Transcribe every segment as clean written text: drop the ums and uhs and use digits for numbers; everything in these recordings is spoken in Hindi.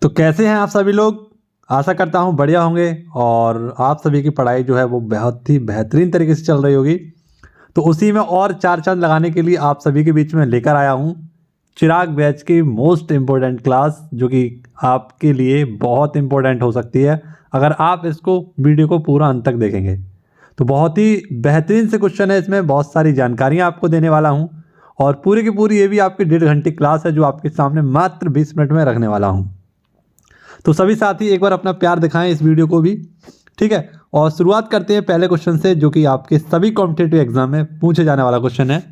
तो कैसे हैं आप सभी लोग। आशा करता हूं बढ़िया होंगे और आप सभी की पढ़ाई जो है वो बहुत ही बेहतरीन तरीके से चल रही होगी। तो उसी में और चार चांद लगाने के लिए आप सभी के बीच में लेकर आया हूं चिराग बैच की मोस्ट इम्पोर्टेंट क्लास, जो कि आपके लिए बहुत इम्पोर्टेंट हो सकती है अगर आप इसको वीडियो को पूरा अंत तक देखेंगे। तो बहुत ही बेहतरीन से क्वेश्चन है, इसमें बहुत सारी जानकारियाँ आपको देने वाला हूँ और पूरी की पूरी ये भी आपकी 1.5 घंटे क्लास है जो आपके सामने मात्र 20 मिनट में रखने वाला हूँ। तो सभी साथी एक बार अपना प्यार दिखाएं इस वीडियो को भी, ठीक है। और शुरुआत करते हैं पहले क्वेश्चन से, जो कि आपके सभी कॉम्पिटिटिव एग्जाम में पूछे जाने वाला क्वेश्चन है।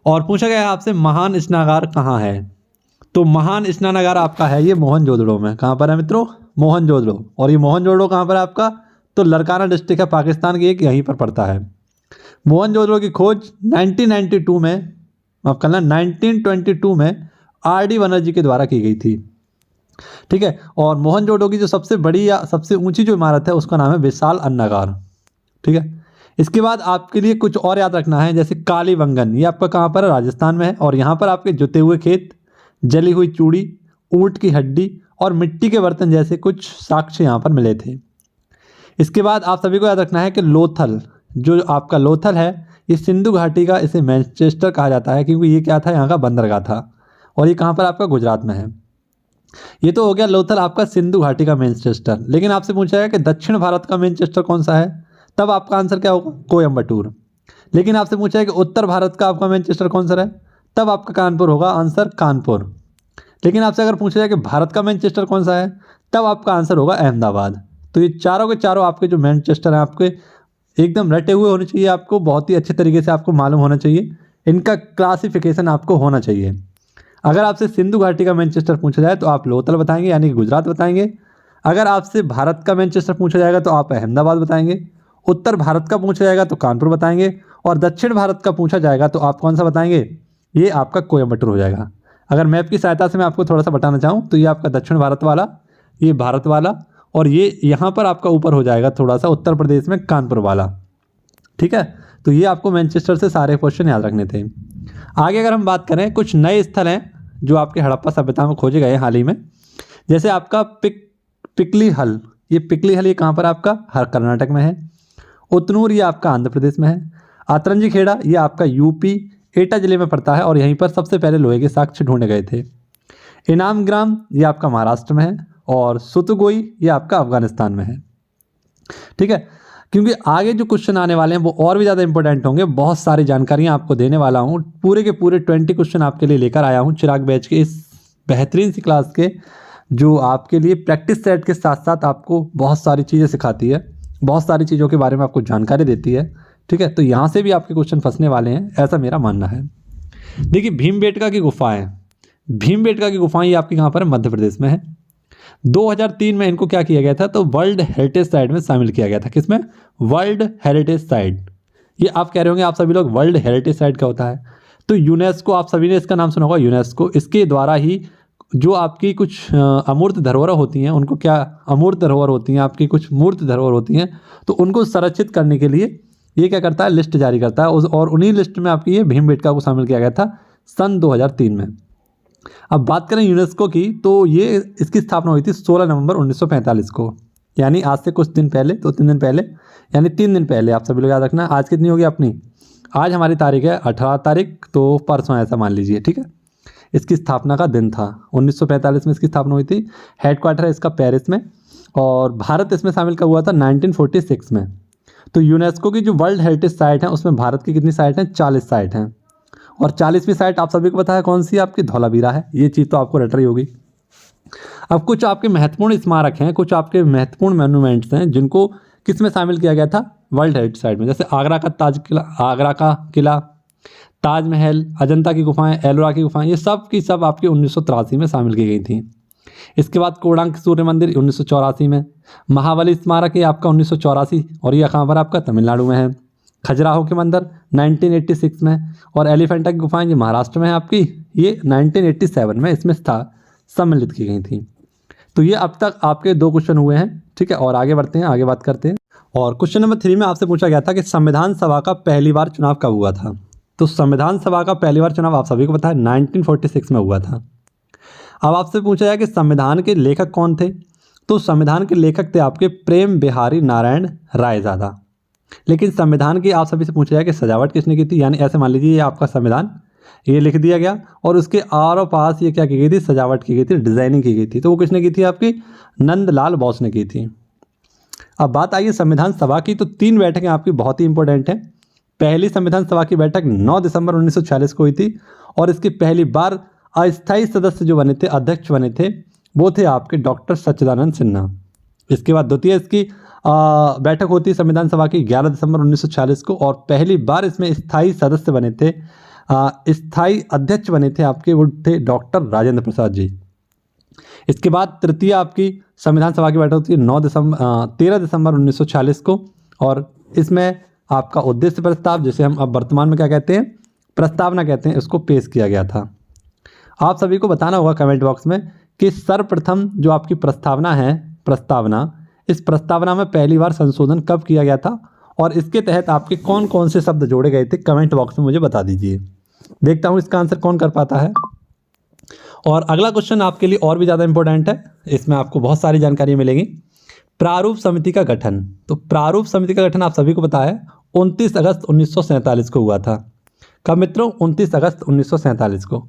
और पूछा गया है आपसे, महान स्नानागार कहाँ है। तो महान स्नानागार आपका है ये मोहनजोदड़ो में। कहाँ पर है मित्रों? मोहनजोदड़ो। और ये मोहनजोदड़ो कहाँ पर है आपका? तो लरकाना डिस्ट्रिक्ट है पाकिस्तान की, एक यहीं पर पड़ता है। मोहनजोदड़ो की खोज 1992 में, माफ करना 1922 में आर.डी. बनर्जी के द्वारा की गई थी, ठीक है। और मोहनजोदड़ो की जो सबसे बड़ी या सबसे ऊंची जो इमारत है उसका नाम है विशाल अन्नागार, ठीक है। इसके बाद आपके लिए कुछ और याद रखना है, जैसे कालीबंगन, ये आपका कहाँ पर है? राजस्थान में है। और यहाँ पर आपके जुते हुए खेत, जली हुई चूड़ी, ऊंट की हड्डी और मिट्टी के बर्तन जैसे कुछ साक्ष्य यहाँ पर मिले थे। इसके बाद आप सभी को याद रखना है कि लोथल, जो आपका लोथल है, ये सिंधु घाटी का, इसे मैनचेस्टर कहा जाता है क्योंकि ये क्या था? यहाँ का बंदरगाह था। और ये कहाँ पर आपका? गुजरात में है। ये तो हो गया लोथल आपका सिंधु घाटी का मैनचेस्टर। लेकिन आपसे पूछा है कि दक्षिण भारत का मैनचेस्टर कौन सा है, तब आपका आंसर क्या होगा? कोयम्बटूर। लेकिन आपसे पूछा है कि उत्तर भारत का आपका मैनचेस्टर कौन सा है, तब आपका कानपुर होगा, आंसर कानपुर। लेकिन आपसे अगर पूछा जाए कि भारत का मैनचेस्टर कौन सा है, तब आपका आंसर होगा अहमदाबाद। तो ये चारों के चारों आपके जो मैनचेस्टर हैं आपके एकदम रटे हुए होने चाहिए, आपको बहुत ही अच्छे तरीके से आपको मालूम होना चाहिए, इनका क्लासिफिकेशन आपको होना चाहिए। अगर आपसे सिंधु घाटी का मैनचेस्टर पूछा जाए तो आप लोथल बताएंगे, यानी कि गुजरात बताएंगे। अगर आपसे भारत का मैनचेस्टर पूछा जाएगा तो आप अहमदाबाद बताएंगे। उत्तर भारत का पूछा जाएगा तो कानपुर बताएंगे। और दक्षिण भारत का पूछा जाएगा तो आप कौन सा बताएंगे? ये आपका कोयम्बटूर हो जाएगा। अगर मैप की सहायता से मैं आपको थोड़ा सा बताना चाहूँ तो ये आपका दक्षिण भारत वाला, ये भारत वाला, और ये यहाँ पर आपका ऊपर हो जाएगा थोड़ा सा उत्तर प्रदेश में कानपुर वाला, ठीक है। तो ये आपको मैनचेस्टर से सारे क्वेश्चन याद रखने थे। आगे अगर हम बात करें, कुछ नए स्थल हैं जो आपके हड़प्पा सभ्यता में खोजे गए हाल ही में, जैसे आपका पिकली हल। ये पिकली हल ये कहाँ पर आपका? हर कर्नाटक में है। उतनूर ये आपका आंध्र प्रदेश में है। आतरंजी खेड़ा ये आपका यूपी एटा जिले में पड़ता है और यहीं पर सबसे पहले लोहे के साक्ष्य ढूंढे गए थे। इनाम ग्राम ये आपका महाराष्ट्र में है और सुतगोई ये आपका अफगानिस्तान में है, ठीक है। क्योंकि आगे जो क्वेश्चन आने वाले हैं वो और भी ज़्यादा इंपॉर्टेंट होंगे, बहुत सारी जानकारियाँ आपको देने वाला हूँ। पूरे के पूरे 20 क्वेश्चन आपके लिए लेकर आया हूँ चिराग बैच के इस बेहतरीन सी क्लास के, जो आपके लिए प्रैक्टिस सेट के साथ साथ आपको बहुत सारी चीज़ें सिखाती है, बहुत सारी चीज़ों के बारे में आपको जानकारी देती है, ठीक है। तो यहाँ से भी आपके क्वेश्चन फंसने वाले हैं, ऐसा मेरा मानना है। देखिए भीमबेटका की गुफाएँ, भीमबेटका की गुफाएँ ये आपकी कहाँ पर है? मध्य प्रदेश में है। 2003 में इनको क्या किया गया था? तो वर्ल्ड हेरिटेज साइट में शामिल किया गया था। किसमें? World heritage site. ये आप कह रहे होंगे आप सभी लोग, वर्ल्ड हेरिटेज साइट क्या होता है? तो यूनेस्को, आप सभी ने इसका नाम सुना होगा, यूनेस्को। इसके द्वारा ही जो आपकी कुछ अमूर्त धरोहर होती हैं, उनको क्या अमूर्त धरोहर होती हैं, आपकी कुछ मूर्त धरोहर होती हैं, तो उनको संरक्षित करने के लिए ये क्या करता है? लिस्ट जारी करता है। और उन्हीं लिस्ट में आपकी ये भीमबेटका को शामिल किया गया था सन 2003 में। अब बात करें यूनेस्को की, तो ये इसकी स्थापना हुई थी 16 नवंबर 1945 को, यानी आज से कुछ दिन पहले, 2-3 दिन पहले, यानी 3 दिन पहले। आप सभी लोग याद रखना। आज कितनी होगी अपनी? आज हमारी तारीख है 18 तारीख, तो परसों ऐसा मान लीजिए, ठीक है। इसकी स्थापना का दिन था 1945 में इसकी स्थापना हुई थी। हेडक्वार्टर है इसका पेरिस में और भारत इसमें शामिल कब हुआ था? 1946 में। तो यूनेस्को की जो वर्ल्ड हेरिटेज साइट है उसमें भारत की कितनी साइट हैं? 40 साइट हैं। और 40वीं साइट आप सभी को पता है कौन सी? आपकी धौलावीरा है। ये चीज़ तो आपको रट रही होगी। अब कुछ आपके महत्वपूर्ण स्मारक हैं, कुछ आपके महत्वपूर्ण मोन्यूमेंट्स हैं जिनको किस में शामिल किया गया था? वर्ल्ड हेरिटेज साइट में। जैसे आगरा का ताज किला, आगरा का किला, ताजमहल, अजंता की गुफाएं, एलोरा की गुफाएं, ये सब की सब आपकी 1983 में शामिल की गई थी। इसके बाद कोणार्क सूर्य मंदिर 1984 में। महाबली स्मारक ये आपका 1984 और ये कहाँ पर आपका? तमिलनाडु में है। खजुराहो के मंदिर 1986 में। और एलिफेंटा की गुफाएं ये महाराष्ट्र में है आपकी, ये 1987 में इसमें सम्मिलित की गई थी। तो ये अब तक आपके 2 क्वेश्चन हुए हैं, ठीक है। और आगे बढ़ते हैं, आगे बात करते हैं। और क्वेश्चन नंबर 3 में आपसे पूछा गया था कि संविधान सभा का पहली बार चुनाव कब हुआ था। तो संविधान सभा का पहली बार चुनाव आप सभी को पता है 1946 में हुआ था। अब आपसे पूछा जाए कि संविधान के लेखक कौन थे, तो संविधान के लेखक थे आपके प्रेम बिहारी नारायण रायजादा। लेकिन संविधान की आप सभी से पूछा जाए कि सजावट किसने की थी, यानी ऐसे मान लीजिए ये आपका संविधान ये लिख दिया गया और उसके आर पास ये क्या की गई थी, सजावट की गई थी, डिजाइनिंग की गई थी, तो वो किसने की थी, आपकी नंदलाल बोस ने की थी। अब बात आई है संविधान सभा की, तो 3 बैठकें आपकी बहुत ही इंपॉर्टेंट हैं। पहली संविधान सभा की बैठक 9 दिसंबर 1946 को हुई थी और इसकी पहली बार अस्थायी सदस्य जो बने थे, अध्यक्ष बने थे, वो थे आपके डॉक्टर सच्चिदानंद सिन्हा। इसके बाद द्वितीय इसकी बैठक होती है संविधान सभा की 11 दिसंबर 1946 को और पहली बार इसमें स्थायी सदस्य बने थे, स्थायी अध्यक्ष बने थे आपके, वो थे डॉक्टर राजेंद्र प्रसाद जी। इसके बाद तृतीय आपकी संविधान सभा की बैठक होती है 13 दिसंबर 1946 को और इसमें आपका उद्देश्य प्रस्ताव, जिसे हम अब वर्तमान में क्या कहते हैं, प्रस्तावना कहते हैं, इसको पेश किया गया था। आप सभी को बताना होगा कमेंट बॉक्स में कि सर्वप्रथम जो आपकी प्रस्तावना है, इस प्रस्तावना में पहली बार संशोधन कब किया गया था और इसके तहत आपके कौन कौन से शब्द जोड़े गए थे, कमेंट बॉक्स में मुझे बता दीजिए। देखता हूँ इसका आंसर कौन कर पाता है। और अगला क्वेश्चन आपके लिए और भी ज़्यादा इंपॉर्टेंट है, इसमें आपको बहुत सारी जानकारी मिलेगी। प्रारूप समिति का गठन, तो प्रारूप समिति का गठन आप सभी को पता है 29 अगस्त 1947 को हुआ था। कब मित्रों, 29 अगस्त 1947 को।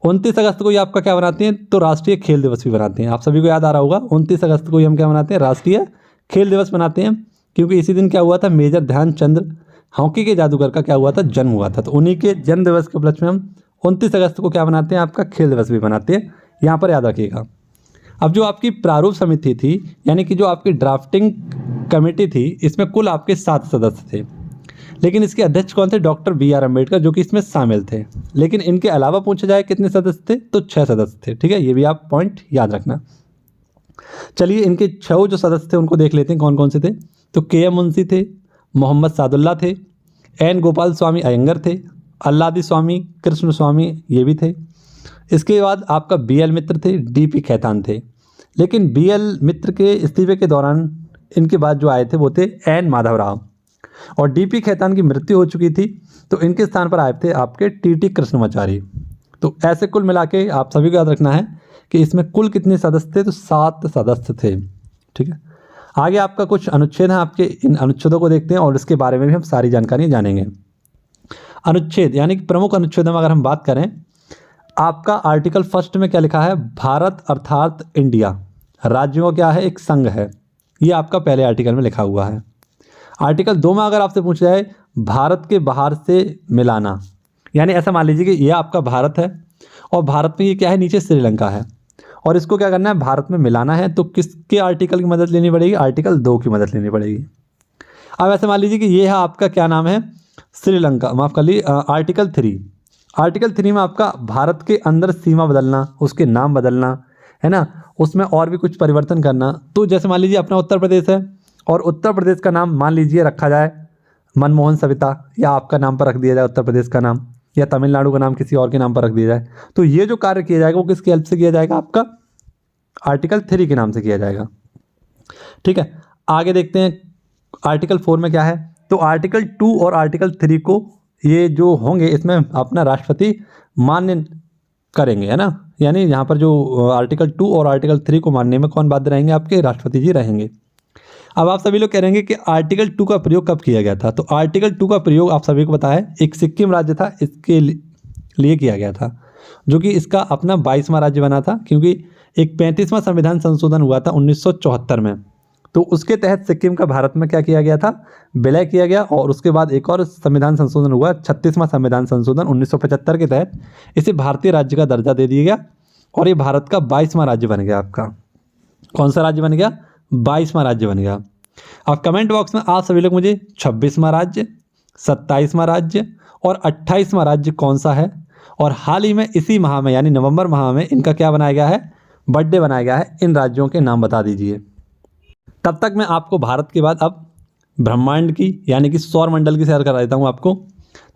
29 अगस्त को ये आपका क्या बनाते हैं, तो राष्ट्रीय खेल दिवस भी बनाते हैं। आप सभी को याद आ रहा होगा 29 अगस्त को ही हम क्या बनाते हैं, राष्ट्रीय खेल दिवस बनाते हैं, क्योंकि इसी दिन क्या हुआ था, मेजर ध्यानचंद हॉकी के जादूगर का क्या हुआ था, जन्म हुआ था। तो उन्हीं के जन्म दिवस के उपलक्ष्य में हम 29 अगस्त को क्या बनाते हैं, आपका खेल दिवस भी बनाते हैं, यहाँ पर याद रखिएगा। अब जो आपकी प्रारूप समिति थी, यानी कि जो आपकी ड्राफ्टिंग कमेटी थी, इसमें कुल आपके 7 सदस्य थे, लेकिन इसके अध्यक्ष कौन थे, डॉक्टर BR अम्बेडकर, जो कि इसमें शामिल थे। लेकिन इनके अलावा पूछा जाए कितने सदस्य थे, तो 6 सदस्य थे। ठीक है, ये भी आप पॉइंट याद रखना। चलिए इनके 6 जो सदस्य थे उनको देख लेते हैं कौन कौन से थे। तो KM मुंशी थे, मोहम्मद सादुल्ला थे, N गोपाल स्वामी अयंगर थे, अल्लादी स्वामी कृष्ण स्वामी ये भी थे। इसके बाद आपका BL मित्र थे, DP खैतान थे। लेकिन BL मित्र के इस्तीफे के दौरान इनके बाद जो आए थे वो थे N माधव राव और DP खैतान की मृत्यु हो चुकी थी, तो इनके स्थान पर आए थे आपके TT कृष्णमाचारी। तो ऐसे कुल मिला के आप सभी को याद रखना है कि इसमें कुल कितने सदस्य थे, तो 7 सदस्य थे। ठीक है, आगे आपका कुछ अनुच्छेद हैं, आपके इन अनुच्छेदों को देखते हैं और इसके बारे में भी हम सारी जानकारी जानेंगे। अनुच्छेद यानी कि प्रमुख अनुच्छेद में अगर हम बात करें, आपका आर्टिकल 1 में क्या लिखा है, भारत अर्थात इंडिया राज्यों का क्या है, एक संघ है, ये आपका पहले आर्टिकल में लिखा हुआ है। आर्टिकल 2 में अगर आपसे पूछा जाए भारत के बाहर से मिलाना, यानी ऐसा मान लीजिए कि ये आपका भारत है और भारत में ये क्या है, नीचे श्रीलंका है और इसको क्या करना है, भारत में मिलाना है, तो किसके आर्टिकल की मदद लेनी पड़ेगी, आर्टिकल 2 की मदद लेनी पड़ेगी। अब ऐसे मान लीजिए कि ये है आपका क्या नाम है, श्रीलंका, माफ़ कर लीजिए आर्टिकल 3। आर्टिकल 3 में आपका भारत के अंदर सीमा बदलना, उसके नाम बदलना है ना, उसमें और भी कुछ परिवर्तन करना। तो जैसे मान लीजिए अपना उत्तर प्रदेश है और उत्तर प्रदेश का नाम मान लीजिए रखा जाए मनमोहन सविता, या आपका नाम पर रख दिया जाए उत्तर प्रदेश का नाम, या तमिलनाडु का नाम किसी और के नाम पर रख दिया जाए, तो ये जो कार्य किया जाएगा वो किसकी हेल्प से किया जाएगा, आपका आर्टिकल 3 के नाम से किया जाएगा। ठीक है, आगे देखते हैं आर्टिकल 4 में क्या है। तो आर्टिकल 2 और आर्टिकल 3 को ये जो होंगे इसमें अपना राष्ट्रपति मान्य करेंगे, है ना, यानी यहाँ पर जो आर्टिकल 2 और आर्टिकल 3 को मानने में कौन बाध्य रहेंगे, आपके राष्ट्रपति जी रहेंगे। अब आप सभी लोग कह रहेंगे कि आर्टिकल 2 का प्रयोग कब किया गया था, तो आर्टिकल 2 का प्रयोग आप सभी को पता है एक सिक्किम राज्य था, इसके लिए किया गया था, जो कि इसका अपना 22वां राज्य बना था, क्योंकि एक 35वां संविधान संशोधन हुआ था 1974 में, तो उसके तहत सिक्किम का भारत में क्या किया गया था, विलय किया गया। और उसके बाद एक और संविधान संशोधन हुआ 36वां संविधान संशोधन 1975 के तहत इसे भारतीय राज्य का दर्जा दे दिया गया और ये भारत का 22वां राज्य बन गया। आपका कौन सा राज्य बन गया, 22वां राज्य बन गया। अब कमेंट बॉक्स में आप सभी लोग मुझे 26वां राज्य, 27वां राज्य और 28वां राज्य कौन सा है, और हाल ही में इसी माह में यानी नवंबर माह में इनका क्या बनाया गया है, बर्थडे बनाया गया है, इन राज्यों के नाम बता दीजिए। तब तक मैं आपको भारत के बाद अब ब्रह्मांड की यानी कि सौर मंडल की सैर करा देता हूँ आपको।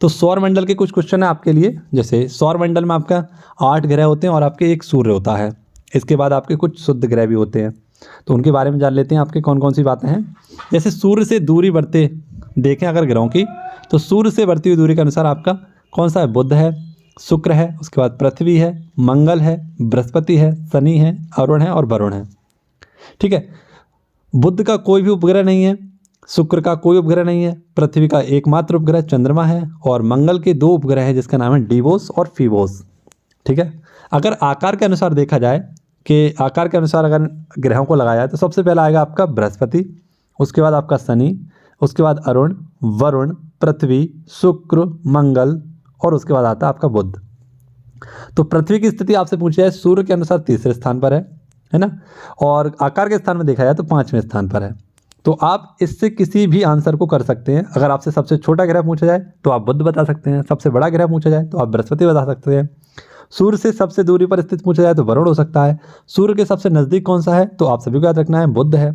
तो सौर मंडल के कुछ क्वेश्चन है आपके लिए, जैसे सौर मंडल में आपका 8 ग्रह होते हैं और आपके एक सूर्य होता है, इसके बाद आपके कुछ शुद्ध ग्रह भी होते हैं, तो उनके बारे में जान लेते हैं आपके कौन कौन सी बातें हैं। जैसे सूर्य से दूरी बढ़ते देखें अगर ग्रहों की, तो सूर्य से बढ़ती हुई दूरी के अनुसार आपका कौन सा है, बुध है, शुक्र है, उसके बाद पृथ्वी है, मंगल है, बृहस्पति है, शनि है, अरुण है और वरुण है। ठीक है, बुध का कोई भी उपग्रह नहीं है, शुक्र का कोई उपग्रह नहीं है, पृथ्वी का एकमात्र उपग्रह चंद्रमा है और मंगल के 2 उपग्रह हैं जिसका नाम है डिवोस और फीबोस। ठीक है, अगर आकार के अनुसार देखा जाए कि आकार के अनुसार अगर ग्रहों को लगाया जाए तो सबसे पहला आएगा आपका बृहस्पति, उसके बाद आपका शनि, उसके बाद अरुण, वरुण, पृथ्वी, शुक्र, मंगल और उसके बाद आता है आपका बुध। तो पृथ्वी की स्थिति आपसे पूछी जाए सूर्य के अनुसार तीसरे स्थान पर है ना, और आकार के स्थान में देखा जाए तो 5वें स्थान पर है। तो आप इससे किसी भी आंसर को कर सकते हैं। अगर आपसे सबसे छोटा ग्रह पूछा जाए तो आप बुध बता सकते हैं, सबसे बड़ा ग्रह पूछा जाए तो आप बृहस्पति बता सकते हैं, सूर्य से सबसे दूरी पर स्थित पूछा जाए तो वरुण हो सकता है, सूर्य के सबसे नज़दीक कौन सा है तो आप सभी को याद रखना है बुध है।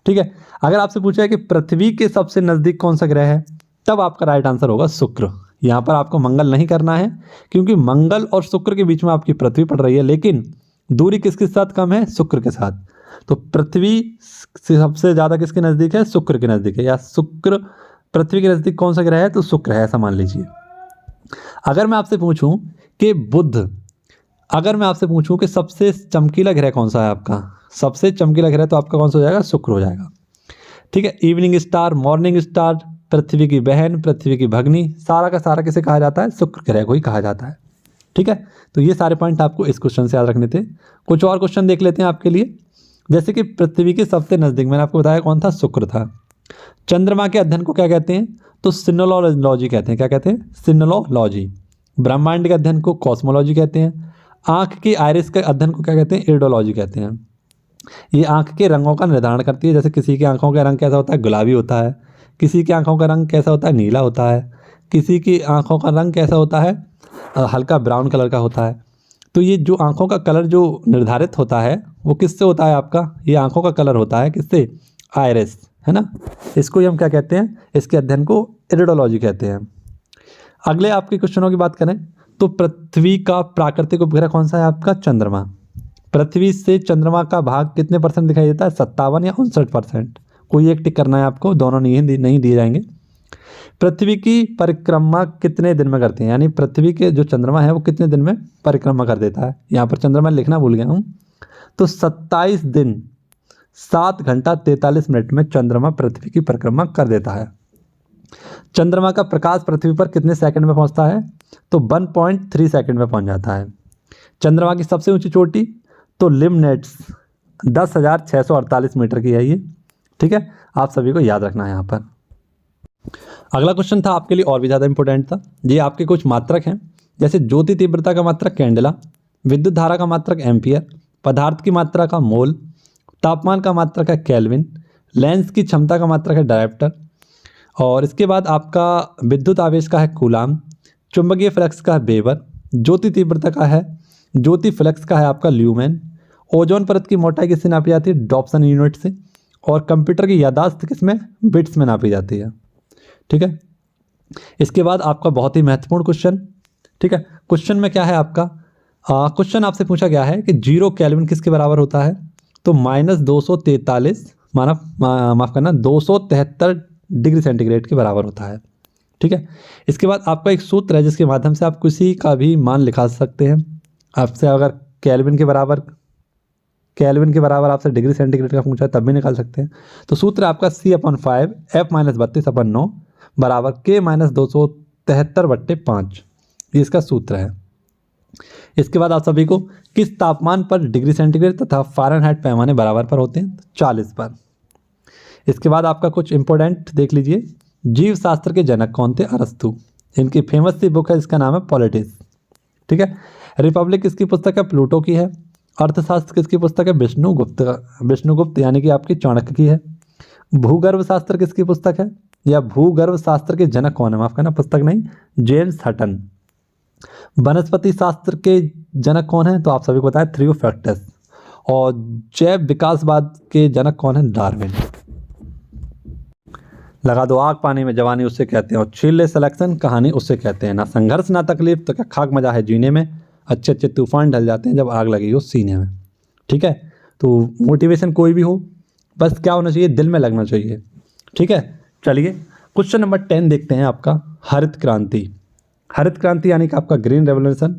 ठीक है, अगर आपसे पूछा है कि पृथ्वी के सबसे नज़दीक कौन सा ग्रह है तब आपका राइट आंसर होगा शुक्र। यहाँ पर आपको मंगल नहीं करना है क्योंकि मंगल और शुक्र के बीच में आपकी पृथ्वी पड़ रही है, लेकिन दूरी किसके साथ कम है, शुक्र के साथ। तो पृथ्वी से सबसे ज़्यादा किसके नज़दीक है, शुक्र के नज़दीक है, या शुक्र पृथ्वी के नज़दीक कौन सा ग्रह है तो शुक्र है, ऐसा मान लीजिए। अगर मैं आपसे पूछूं कि बुध, अगर मैं आपसे पूछूं कि सबसे चमकीला ग्रह कौन सा है आपका, सबसे चमकीला ग्रह तो आपका कौन सा हो जाएगा, शुक्र हो जाएगा। ठीक है, इवनिंग स्टार, मॉर्निंग स्टार, पृथ्वी की बहन, पृथ्वी की भगनी, सारा का सारा किसे कहा जाता है, शुक्र ग्रह को ही कहा जाता है। ठीक है, तो ये सारे पॉइंट आपको इस क्वेश्चन से याद रखने थे। कुछ और क्वेश्चन देख लेते हैं आपके लिए, जैसे कि पृथ्वी के सबसे नज़दीक मैंने आपको बताया कौन था, शुक्र था। चंद्रमा के अध्ययन को क्या कहते हैं तो सिन्नोलॉजी कहते हैं। क्या कहते हैं, सिन्नोलॉजी। ब्रह्मांड के अध्ययन को कॉस्मोलॉजी कहते हैं। आँख की आइरिस के अध्ययन को क्या कहते हैं, इरिडोलॉजी कहते हैं। ये आँख के रंगों का निर्धारण करती है, जैसे किसी की आँखों का रंग कैसा होता है, गुलाबी होता है, किसी की आँखों का रंग कैसा होता है, नीला होता है, किसी की आँखों का रंग कैसा होता है, हल्का ब्राउन कलर का होता है। तो ये जो आँखों का कलर जो निर्धारित होता है वो किससे होता है आपका, ये आँखों का कलर होता है किससे, आइरिस, है ना। इसको ही हम क्या कहते हैं, इसके अध्ययन को इरिडोलॉजी कहते हैं। अगले आपके क्वेश्चनों की बात करें तो पृथ्वी का प्राकृतिक उपग्रह कौन सा है आपका, चंद्रमा। पृथ्वी से चंद्रमा का भाग कितने % दिखाई देता है, 57 या 59%। कोई एक टिक करना है आपको, दोनों नहीं दिए जाएंगे। पृथ्वी की परिक्रमा कितने दिन में करते हैं, यानी पृथ्वी के जो चंद्रमा है वो कितने दिन में परिक्रमा कर देता है। यहाँ पर चंद्रमा लिखना भूल गया हूँ, तो 27 दिन 7 घंटा 43 मिनट में चंद्रमा पृथ्वी की परिक्रमा कर देता है। चंद्रमा का प्रकाश पृथ्वी पर कितने सेकंड में पहुंचता है तो 1.3 सेकंड में पहुंच जाता है। चंद्रमा की सबसे ऊंची चोटी तो लिमनेट्स 10,648 मीटर की है ये। ठीक है, आप सभी को याद रखना है यहाँ पर। अगला क्वेश्चन था आपके लिए और भी ज़्यादा इंपॉर्टेंट था। ये आपके कुछ मात्रक हैं, जैसे ज्योति तीव्रता का मात्रक कैंडेला, विद्युत धारा का मात्रक एम्पियर, पदार्थ की मात्रा का मोल, तापमान का मात्रक है केल्विन, लेंस की क्षमता का मात्रक है डायोप्टर, और इसके बाद आपका विद्युत आवेश का है कूलाम, चुंबकीय फ्लक्स का है वेबर, ज्योति तीव्रता का है, ज्योति फ्लक्स का है आपका ल्यूमेन, ओजोन परत की मोटाई किससे नापी जाती है, डॉप्सन यूनिट से, और कंप्यूटर की याददाश्त किसमें, बिट्स में नापी जाती है। ठीक है, इसके बाद आपका बहुत ही महत्वपूर्ण क्वेश्चन। ठीक है, क्वेश्चन में क्या है आपका, क्वेश्चन आपसे पूछा गया है कि 0 केल्विन किसके बराबर होता है तो -243 माफ़ करना 273 डिग्री सेंटीग्रेड के बराबर होता है। ठीक है, इसके बाद आपका एक सूत्र है जिसके माध्यम से आप किसी का भी मान लिखा सकते हैं। आपसे अगर केल्विन के बराबर आपसे डिग्री सेंटीग्रेड का पूछा है तब भी निकाल सकते हैं। तो सूत्र आपका C/5 F-32/9 बराबर K-273/5, ये इसका सूत्र है। इसके बाद आप सभी को किस तापमान पर डिग्री सेंटीग्रेड तथा फ़ारेनहाइट पैमाने बराबर पर होते हैं, 40 पर। इसके बाद आपका कुछ इंपॉर्टेंट देख लीजिए, जीव शास्त्र के जनक कौन थे, अरस्तु। इनकी फेमस सी बुक है जिसका नाम है पॉलिटिक्स। ठीक है, रिपब्लिक किसकी पुस्तक है, प्लूटो की है। अर्थशास्त्र किसकी पुस्तक है, विष्णुगुप्त यानी कि आपकी चाणक्य की है। भूगर्भ शास्त्र किसकी पुस्तक है, या भूगर्भ शास्त्र के जनक कौन है, माफ करना पुस्तक नहीं, जेम्स हटन। वनस्पति शास्त्र के जनक कौन है तो आप सभी को पता है थियोफ्रैक्टस। और जैव विकासवाद के जनक कौन है, डार्विन। लगा दो आग पानी में जवानी उससे कहते हैं, और छील ले सिलेक्शन कहानी उससे कहते हैं। ना संघर्ष ना तकलीफ तो क्या खाक मजा है जीने में, अच्छे अच्छे तूफान ढल जाते हैं जब आग लगी हो सीने में। ठीक है, तो मोटिवेशन कोई भी हो बस क्या होना चाहिए, दिल में लगना चाहिए। ठीक है, चलिए क्वेश्चन नंबर 10 देखते हैं आपका, हरित क्रांति। हरित क्रांति यानी कि आपका ग्रीन रेवोल्यूशन,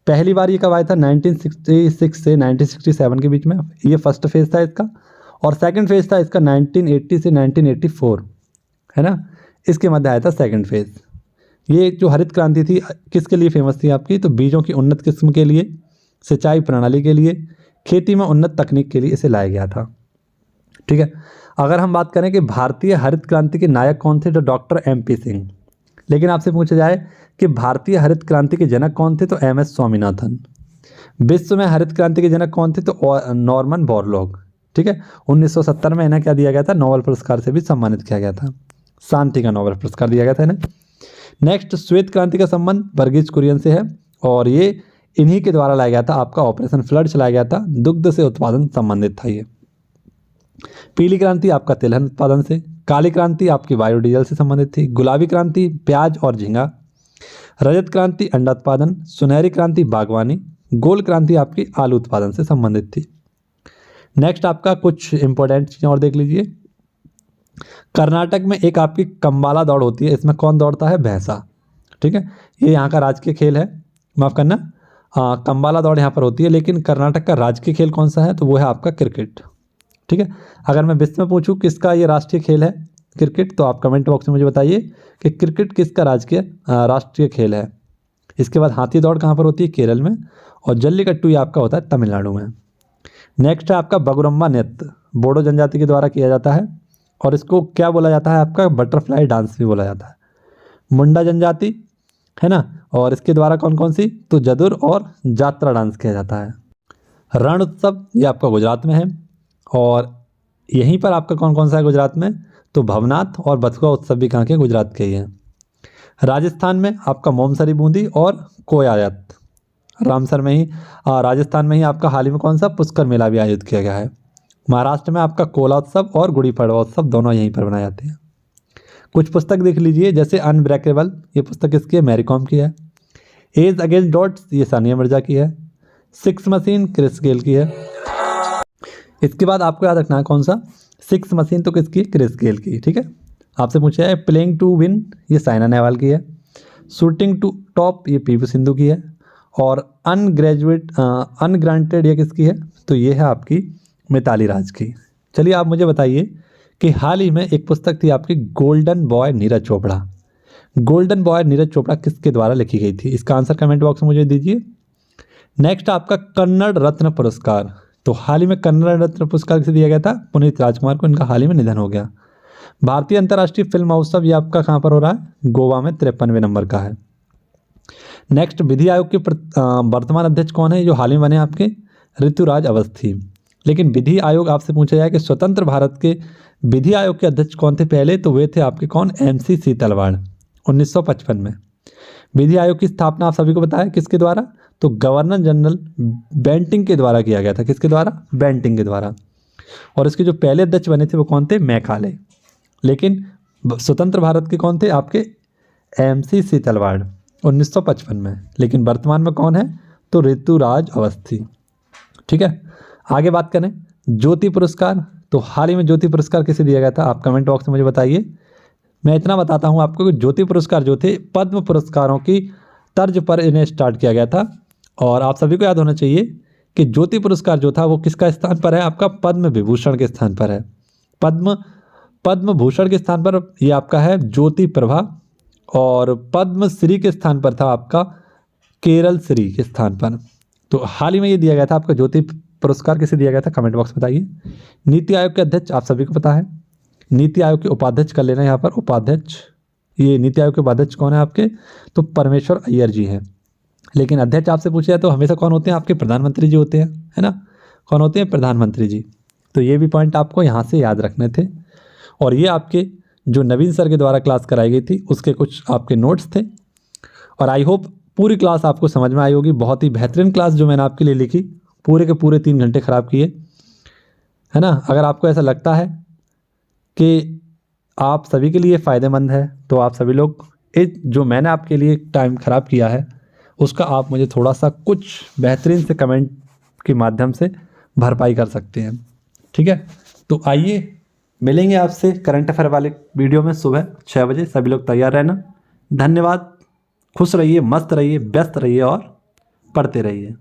पहली बार ये कब आया था? 1966 से 1967 के बीच में, ये फर्स्ट फेज था इसका। और सेकंड फेज था इसका 1980 से 1984, है ना, इसके मध्य आया था सेकंड फेज। ये जो हरित क्रांति थी किसके लिए फेमस थी आपकी? तो बीजों की उन्नत किस्म के लिए, सिंचाई प्रणाली के लिए, खेती में उन्नत तकनीक के लिए इसे लाया गया था। ठीक है, अगर हम बात करें कि भारतीय हरित क्रांति के नायक कौन थे, तो डॉक्टर MP सिंह। लेकिन आपसे पूछा जाए कि भारतीय हरित क्रांति के जनक कौन थे, तो MS स्वामीनाथन। विश्व में हरित क्रांति के जनक कौन थे, तो नॉर्मन बोरलॉग। ठीक है, 1970 में इन्हें क्या दिया गया था? नोबेल पुरस्कार से भी सम्मानित किया गया था, शांति का नोबेल पुरस्कार दिया गया था इन्हें। नेक्स्ट, श्वेत क्रांति का संबंध वर्गीज कुरियन से है और ये इन्हीं के द्वारा लाया गया था, आपका ऑपरेशन फ्लड चलाया गया था, दुग्ध से उत्पादन संबंधित था ये। पीली क्रांति आपका तिलहन उत्पादन से, काली क्रांति आपकी बायोडीजल से संबंधित थी, गुलाबी क्रांति प्याज और झींगा, रजत क्रांति अंडा उत्पादन, सुनहरी क्रांति बागवानी, गोल्ड क्रांति आपकी आलू उत्पादन से संबंधित थी। नेक्स्ट आपका कुछ इंपॉर्टेंट चीज़ें और देख लीजिए। कर्नाटक में एक आपकी कंबाला दौड़ होती है, इसमें कौन दौड़ता है? भैंसा। ठीक है, ये यहाँ का राजकीय खेल है, माफ़ करना, कंबाला दौड़ यहाँ पर होती है। लेकिन कर्नाटक का राजकीय खेल कौन सा है? तो वो है आपका क्रिकेट। ठीक है, अगर मैं विश्व में पूछूं किसका ये राष्ट्रीय खेल है क्रिकेट, तो आप कमेंट बॉक्स में मुझे बताइए कि क्रिकेट किसका राष्ट्रीय खेल है। इसके बाद हाथी दौड़ कहाँ पर होती है? केरल में। और जल्लीकट्टू ये आपका होता है तमिलनाडु में। नेक्स्ट है आपका बगुरम्बा नृत्य, बोडो जनजाति के द्वारा किया जाता है और इसको क्या बोला जाता है? आपका बटरफ्लाई डांस भी बोला जाता है। मुंडा जनजाति है ना, और इसके द्वारा कौन कौन सी? तो जदुर और जात्रा डांस किया जाता है। रण उत्सव ये आपका गुजरात में है और यहीं पर आपका कौन कौन सा है गुजरात में? तो भवनाथ और बथुआ उत्सव भी कहाँ के? गुजरात के ही हैं। राजस्थान में आपका मोमसरी बूंदी और कोयायत, रामसर में ही राजस्थान में ही आपका हाल ही में कौन सा? पुष्कर मेला भी आयोजित किया गया है। महाराष्ट्र में आपका कोला उत्सव और गुड़ी पड़वा उत्सव दोनों यहीं पर मनाए जाते हैं। कुछ पुस्तक देख लीजिए, जैसे अनब्रेकेबल, ये पुस्तक किसकी है? मैरी कॉम की है। एज अगेंस्ट डॉट्स ये सानिया मिर्जा की है। सिक्स मशीन क्रिस गेल की है। इसके बाद आपको याद रखना है कौन सा? सिक्स मशीन तो किसकी? क्रिस गेल की। ठीक है, आपसे पूछा है प्लेइंग टू विन ये साइना नेहवाल की है। शूटिंग टू टॉप ये PV सिंधु की है। और अनग्रांटेड ये किसकी है? तो ये है आपकी मिताली राज की। चलिए आप मुझे बताइए कि हाल ही में एक पुस्तक थी आपकी golden boy Neeraj Chopra. Golden boy Neeraj Chopra किसके द्वारा लिखी गई थी? इसका आंसर कमेंट बॉक्स में मुझे दीजिए। नेक्स्ट आपका कन्नड़ रत्न पुरस्कार, तो हाल ही में कन्नड़ रत्न पुरस्कार किसे दिया गया था? पुनीत राजकुमार को, इनका हाल ही में निधन हो गया। भारतीय अंतर्राष्ट्रीय फिल्म महोत्सव ये आपका कहाँ पर हो रहा है? गोवा में, 53वें नंबर का है। नेक्स्ट, विधि आयोग के वर्तमान अध्यक्ष कौन है जो हाल ही में बने आपके? ऋतुराज अवस्थी। लेकिन विधि आयोग आपसे पूछा जाए कि स्वतंत्र भारत के विधि आयोग के अध्यक्ष कौन थे पहले, तो वे थे आपके कौन? MC सीतलवाड़ 1955 में। विधि आयोग की स्थापना आप सभी को पता है किसके द्वारा? तो गवर्नर जनरल बेंटिंग के द्वारा किया गया था। किसके द्वारा? बेंटिंग के द्वारा। और इसके जो पहले अध्यक्ष बने थे वो कौन थे? मैकाले। लेकिन स्वतंत्र भारत के कौन थे आपके? MC सीतलवाड़ 1955 में। लेकिन वर्तमान में कौन है? तो ऋतुराज अवस्थी। ठीक है, आगे बात करें ज्योति पुरस्कार, तो हाल ही में ज्योति पुरस्कार किसे दिया गया था? आप कमेंट बॉक्स में मुझे बताइए। मैं इतना बताता हूँ आपको कि ज्योति पुरस्कार जो थे पद्म पुरस्कारों की तर्ज पर इन्हें स्टार्ट किया गया था। और आप सभी को याद होना चाहिए कि ज्योति पुरस्कार जो था वो किसका स्थान पर है? आपका पद्म विभूषण के स्थान पर है। पद्म भूषण के स्थान पर ये आपका है ज्योति प्रभा, और पद्म श्री के स्थान पर था आपका केरल श्री के स्थान पर। तो हाल ही में ये दिया गया था आपका ज्योति पुरस्कार किसे दिया गया था? कमेंट बॉक्स बताइए। नीति आयोग के अध्यक्ष आप सभी को पता है। नीति आयोग के उपाध्यक्ष कर लेना यहाँ पर, उपाध्यक्ष। ये नीति आयोग के उपाध्यक्ष कौन है आपके? तो परमेश्वर अय्यर जी हैं। लेकिन अध्यक्ष आपसे पूछा जाए तो हमेशा कौन होते हैं? आपके प्रधानमंत्री जी होते हैं, है ना। कौन होते हैं? प्रधानमंत्री जी। तो ये भी पॉइंट आपको यहाँ से याद रखने थे। और ये आपके जो नवीन सर के द्वारा क्लास कराई गई थी उसके कुछ आपके नोट्स थे। और आई होप पूरी क्लास आपको समझ में आई होगी। बहुत ही बेहतरीन क्लास जो मैंने आपके लिए लिखी, पूरे के पूरे 3 घंटे ख़राब किए, है ना। अगर आपको ऐसा लगता है कि आप सभी के लिए फ़ायदेमंद है तो आप सभी लोग जो मैंने आपके लिए टाइम ख़राब किया है उसका आप मुझे थोड़ा सा कुछ बेहतरीन से कमेंट के माध्यम से भरपाई कर सकते हैं। ठीक है, तो आइए मिलेंगे आपसे करंट अफेयर वाले वीडियो में सुबह 6 बजे। सभी लोग तैयार रहना। धन्यवाद। खुश रहिए, मस्त रहिए, व्यस्त रहिए और पढ़ते रहिए।